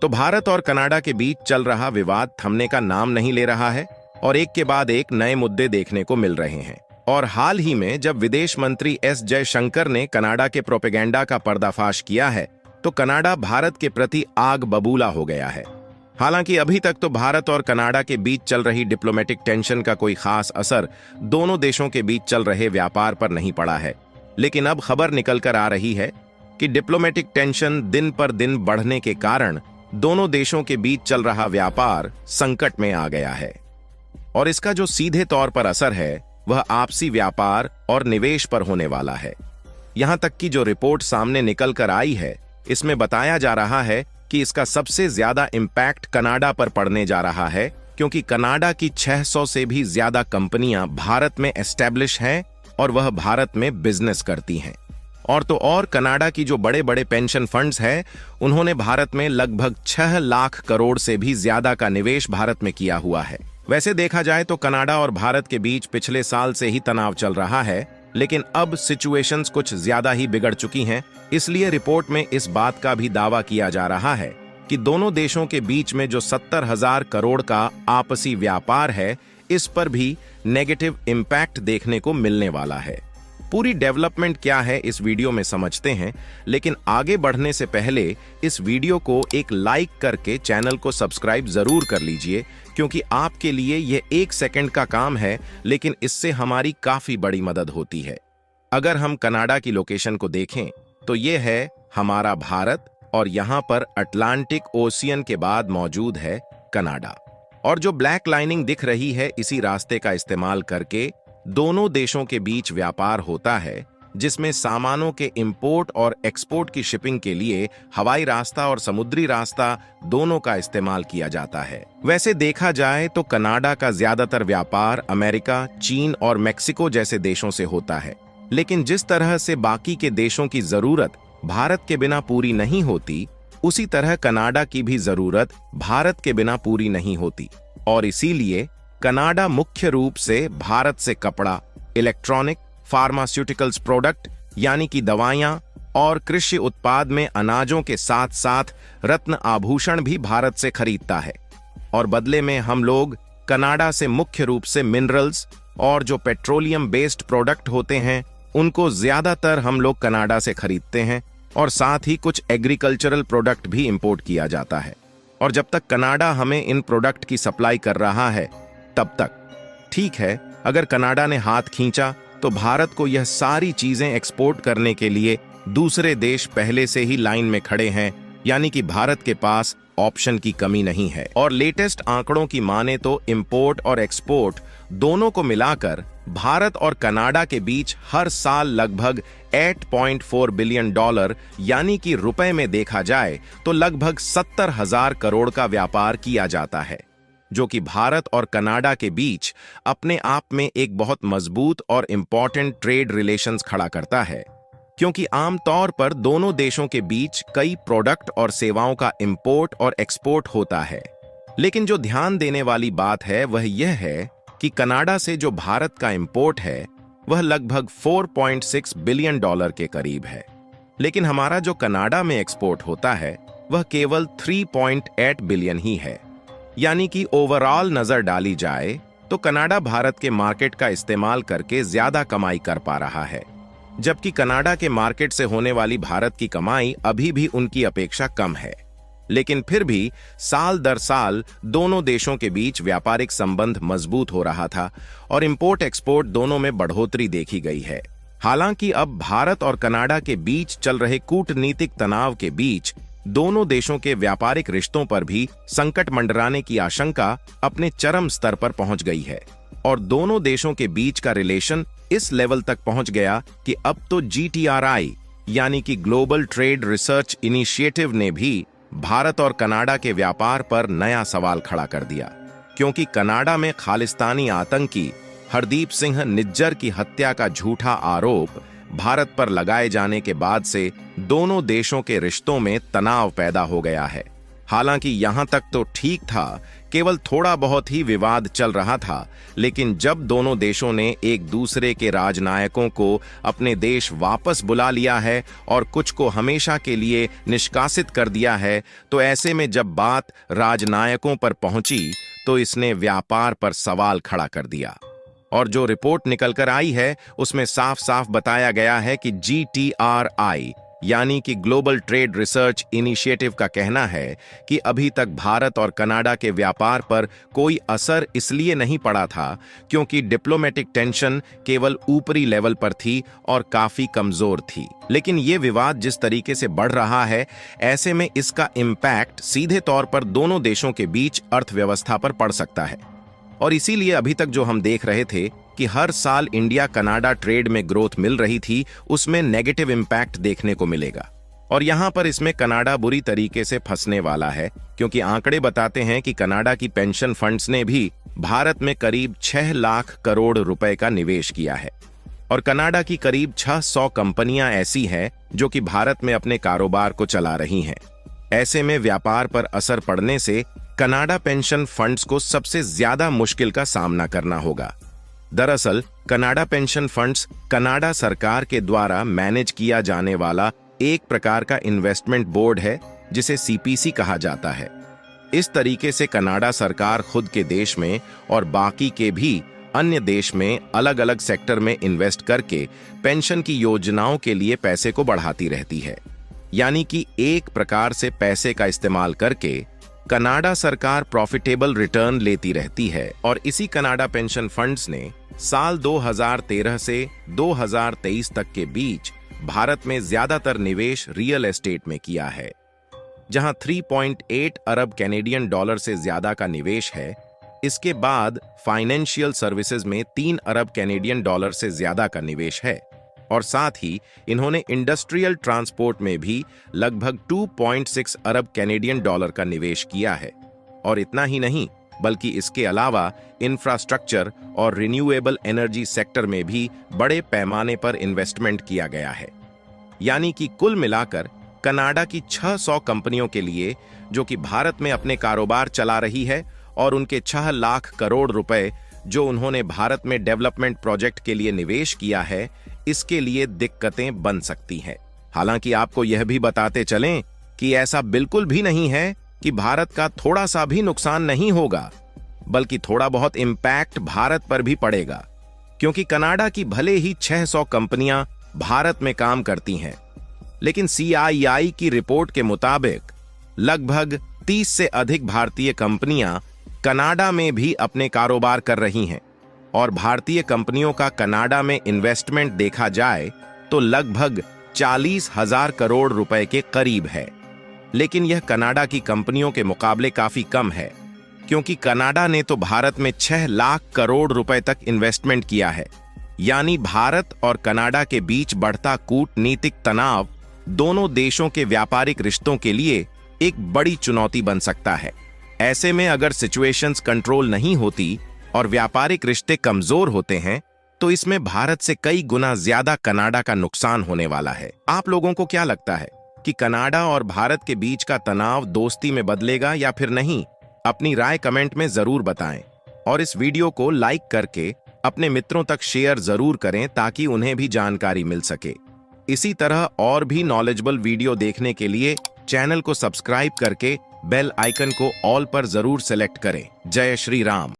तो भारत और कनाडा के बीच चल रहा विवाद थमने का नाम नहीं ले रहा है और एक के बाद एक नए मुद्दे देखने को मिल रहे हैं। और हाल ही में जब विदेश मंत्री एस जयशंकर ने कनाडा के प्रोपेगेंडा का पर्दाफाश किया है, तो कनाडा भारत के प्रति आग बबूला हो गया है। हालांकि अभी तक तो भारत और कनाडा के बीच चल रही डिप्लोमेटिक टेंशन का कोई खास असर दोनों देशों के बीच चल रहे व्यापार पर नहीं पड़ा है, लेकिन अब खबर निकल कर आ रही है कि डिप्लोमेटिक टेंशन दिन पर दिन बढ़ने के कारण दोनों देशों के बीच चल रहा व्यापार संकट में आ गया है। और इसका जो सीधे तौर पर असर है वह आपसी व्यापार और निवेश पर होने वाला है। यहां तक कि जो रिपोर्ट सामने निकल कर आई है, इसमें बताया जा रहा है कि इसका सबसे ज्यादा इम्पैक्ट कनाडा पर पड़ने जा रहा है, क्योंकि कनाडा की 600 से भी ज्यादा कंपनियां भारत में एस्टेब्लिश हैं और वह भारत में बिजनेस करती हैं। और तो और कनाडा की जो बड़े बड़े पेंशन फंड्स हैं, उन्होंने भारत में लगभग 6 लाख करोड़ से भी ज्यादा का निवेश भारत में किया हुआ है। वैसे देखा जाए तो कनाडा और भारत के बीच पिछले साल से ही तनाव चल रहा है, लेकिन अब सिचुएशंस कुछ ज्यादा ही बिगड़ चुकी हैं। इसलिए रिपोर्ट में इस बात का भी दावा किया जा रहा है कि दोनों देशों के बीच में जो 70,000 करोड़ का आपसी व्यापार है, इस पर भी नेगेटिव इम्पैक्ट देखने को मिलने वाला है। पूरी डेवलपमेंट क्या है इस वीडियो में समझते हैं, लेकिन आगे बढ़ने से पहले इस वीडियो को एक लाइक करके चैनल को सब्सक्राइब जरूर कर लीजिए, क्योंकि आपके लिए यह 1 सेकंड का काम है, लेकिन इससे हमारी काफी बड़ी मदद होती है। अगर हम कनाडा की लोकेशन को देखें तो यह है हमारा भारत और यहाँ पर अटलांटिक ओशियन के बाद मौजूद है कनाडा। और जो ब्लैक लाइनिंग दिख रही है, इसी रास्ते का इस्तेमाल करके दोनों देशों के बीच व्यापार होता है, जिसमें सामानों के इंपोर्ट और एक्सपोर्ट की शिपिंग के लिए हवाई रास्ता और समुद्री रास्ता दोनों का इस्तेमाल किया जाता है। वैसे देखा जाए तो कनाडा का ज्यादातर व्यापार अमेरिका, चीन और मेक्सिको जैसे देशों से होता है, लेकिन जिस तरह से बाकी के देशों की जरूरत भारत के बिना पूरी नहीं होती, उसी तरह कनाडा की भी जरूरत भारत के बिना पूरी नहीं होती। और इसीलिए कनाडा मुख्य रूप से भारत से कपड़ा, इलेक्ट्रॉनिक, फार्मास्यूटिकल्स प्रोडक्ट यानी कि दवाइयां और कृषि उत्पाद में अनाजों के साथ साथ रत्न आभूषण भी भारत से खरीदता है। और बदले में हम लोग कनाडा से मुख्य रूप से मिनरल्स और जो पेट्रोलियम बेस्ड प्रोडक्ट होते हैं, उनको ज्यादातर हम लोग कनाडा से खरीदते हैं, और साथ ही कुछ एग्रीकल्चरल प्रोडक्ट भी इंपोर्ट किया जाता है। और जब तक कनाडा हमें इन प्रोडक्ट की सप्लाई कर रहा है, तब तक ठीक है। अगर कनाडा ने हाथ खींचा तो भारत को यह सारी चीजें एक्सपोर्ट करने के लिए दूसरे देश पहले से ही लाइन में खड़े हैं, यानी कि भारत के पास ऑप्शन की कमी नहीं है। और लेटेस्ट आंकड़ों की माने तो इंपोर्ट और एक्सपोर्ट दोनों को मिलाकर भारत और कनाडा के बीच हर साल लगभग $8.4 बिलियन यानी कि रुपए में देखा जाए तो लगभग 70,000 करोड़ का व्यापार किया जाता है, जो कि भारत और कनाडा के बीच अपने आप में एक बहुत मजबूत और इंपॉर्टेंट ट्रेड रिलेशंस खड़ा करता है, क्योंकि आमतौर पर दोनों देशों के बीच कई प्रोडक्ट और सेवाओं का इंपोर्ट और एक्सपोर्ट होता है। लेकिन जो ध्यान देने वाली बात है वह यह है कि कनाडा से जो भारत का इंपोर्ट है वह लगभग $4.6 बिलियन के करीब है, लेकिन हमारा जो कनाडा में एक्सपोर्ट होता है वह केवल 3.8 बिलियन ही है। यानी कि ओवरऑल नजर डाली जाए तो कनाडा भारत के मार्केट का इस्तेमाल करके ज्यादा कमाई कर पा रहा है, जबकि कनाडा के मार्केट से होने वाली भारत की कमाई अभी भी उनकी अपेक्षा कम है। लेकिन फिर भी साल दर साल दोनों देशों के बीच व्यापारिक संबंध मजबूत हो रहा था और इंपोर्ट एक्सपोर्ट दोनों में बढ़ोतरी देखी गई है। हालांकि अब भारत और कनाडा के बीच चल रहे कूटनीतिक तनाव के बीच दोनों देशों के व्यापारिक रिश्तों पर भी संकट मंडराने की आशंका अपने चरम स्तर पर पहुंच गई है। और दोनों देशों के बीच का रिलेशन इस लेवल तक पहुंच गया कि अब तो GTRI यानी कि ग्लोबल ट्रेड रिसर्च इनिशिएटिव ने भी भारत और कनाडा के व्यापार पर नया सवाल खड़ा कर दिया, क्योंकि कनाडा में खालिस्तानी आतंकी हरदीप सिंह निज्जर की हत्या का झूठा आरोप भारत पर लगाए जाने के बाद से दोनों देशों के रिश्तों में तनाव पैदा हो गया है। हालांकि यहां तक तो ठीक था, केवल थोड़ा बहुत ही विवाद चल रहा था, लेकिन जब दोनों देशों ने एक दूसरे के राजनायकों को अपने देश वापस बुला लिया है और कुछ को हमेशा के लिए निष्कासित कर दिया है, तो ऐसे में जब बात राजनायकों पर पहुंची तो इसने व्यापार पर सवाल खड़ा कर दिया। और जो रिपोर्ट निकलकर आई है उसमें साफ साफ बताया गया है कि GTRI यानी कि ग्लोबल ट्रेड रिसर्च इनिशिएटिव का कहना है कि अभी तक भारत और कनाडा के व्यापार पर कोई असर इसलिए नहीं पड़ा था क्योंकि डिप्लोमेटिक टेंशन केवल ऊपरी लेवल पर थी और काफी कमजोर थी। लेकिन ये विवाद जिस तरीके से बढ़ रहा है, ऐसे में इसका इम्पैक्ट सीधे तौर पर दोनों देशों के बीच अर्थव्यवस्था पर पड़ सकता है। और इसीलिए अभी तक जो हम देख रहे थे कि हर साल इंडिया कनाडा ट्रेड में ग्रोथ मिल रही थी, उसमें नेगेटिव इम्पैक्ट देखने को मिलेगा। और यहां पर इसमें कनाडा बुरी तरीके से फंसने वाला है, क्योंकि आंकड़े बताते हैं कि कनाडा की पेंशन फंड्स ने भी भारत में करीब 6 लाख करोड़ रुपए का निवेश किया है। और कनाडा की करीब 600 कंपनियां ऐसी हैं जो कि भारत में अपने कारोबार को चला रही हैं। ऐसे में व्यापार पर असर पड़ने से कनाडा पेंशन फंड्स को सबसे ज्यादा मुश्किल का सामना करना होगा। दरअसल कनाडा पेंशन फंड्स कनाडा सरकार के द्वारा मैनेज किया जाने वाला एक प्रकार का इन्वेस्टमेंट बोर्ड है, जिसे CPC कहा जाता है। इस तरीके से कनाडा सरकार खुद के देश में और बाकी के भी अन्य देश में अलग अलग सेक्टर में इन्वेस्ट करके पेंशन की योजनाओं के लिए पैसे को बढ़ाती रहती है। यानी कि एक प्रकार से पैसे का इस्तेमाल करके कनाडा सरकार प्रॉफिटेबल रिटर्न लेती रहती है। और इसी कनाडा पेंशन फंड्स ने साल 2013 से 2023 तक के बीच भारत में ज्यादातर निवेश रियल एस्टेट में किया है, जहां 3.8 अरब कैनेडियन डॉलर से ज्यादा का निवेश है। इसके बाद फाइनेंशियल सर्विसेज में 3 अरब कैनेडियन डॉलर से ज्यादा का निवेश है। और साथ ही इन्होंने इंडस्ट्रियल ट्रांसपोर्ट में भी लगभग 2.6 अरब कैनेडियन डॉलर का निवेश किया है। और इतना ही नहीं, बल्कि इसके अलावा इंफ्रास्ट्रक्चर और रिन्यूएबल एनर्जी सेक्टर में भी बड़े पैमाने पर इन्वेस्टमेंट किया गया है। यानी कि कुल मिलाकर कनाडा की 600 कंपनियों के लिए, जो कि भारत में अपने कारोबार चला रही है, और उनके 6 लाख करोड़ रुपए जो उन्होंने भारत में डेवलपमेंट प्रोजेक्ट के लिए निवेश किया है, इसके लिए दिक्कतें बन सकती हैं। हालांकि आपको यह भी बताते चलें कि ऐसा बिल्कुल भी नहीं है कि भारत का थोड़ा सा भी नुकसान नहीं होगा, बल्कि थोड़ा बहुत इम्पैक्ट भारत पर भी पड़ेगा, क्योंकि कनाडा की भले ही 600 कंपनियां भारत में काम करती हैं, लेकिन CII की रिपोर्ट के मुताबिक लगभग 30 से अधिक भारतीय कंपनियां कनाडा में भी अपने कारोबार कर रही हैं। और भारतीय कंपनियों का कनाडा में इन्वेस्टमेंट देखा जाए तो लगभग 40,000 करोड़ रुपए के करीब है। लेकिन यह कनाडा की कंपनियों के मुकाबले काफी कम है, क्योंकि कनाडा ने तो भारत में 6 लाख करोड़ रुपए तक इन्वेस्टमेंट किया है। यानी भारत और कनाडा के बीच बढ़ता कूटनीतिक तनाव दोनों देशों के व्यापारिक रिश्तों के लिए एक बड़ी चुनौती बन सकता है। ऐसे में अगर सिचुएशंस कंट्रोल नहीं होती और व्यापारिक रिश्ते कमजोर होते हैं, तो इसमें भारत से कई गुना ज्यादा कनाडा का नुकसान होने वाला है। आप लोगों को क्या लगता है कि कनाडा और भारत के बीच का तनाव दोस्ती में बदलेगा या फिर नहीं? अपनी राय कमेंट में जरूर बताएं और इस वीडियो को लाइक करके अपने मित्रों तक शेयर जरूर करें ताकि उन्हें भी जानकारी मिल सके। इसी तरह और भी नॉलेजेबल वीडियो देखने के लिए चैनल को सब्सक्राइब करके बेल आइकन को ऑल पर जरूर सेलेक्ट करें। जय श्री राम।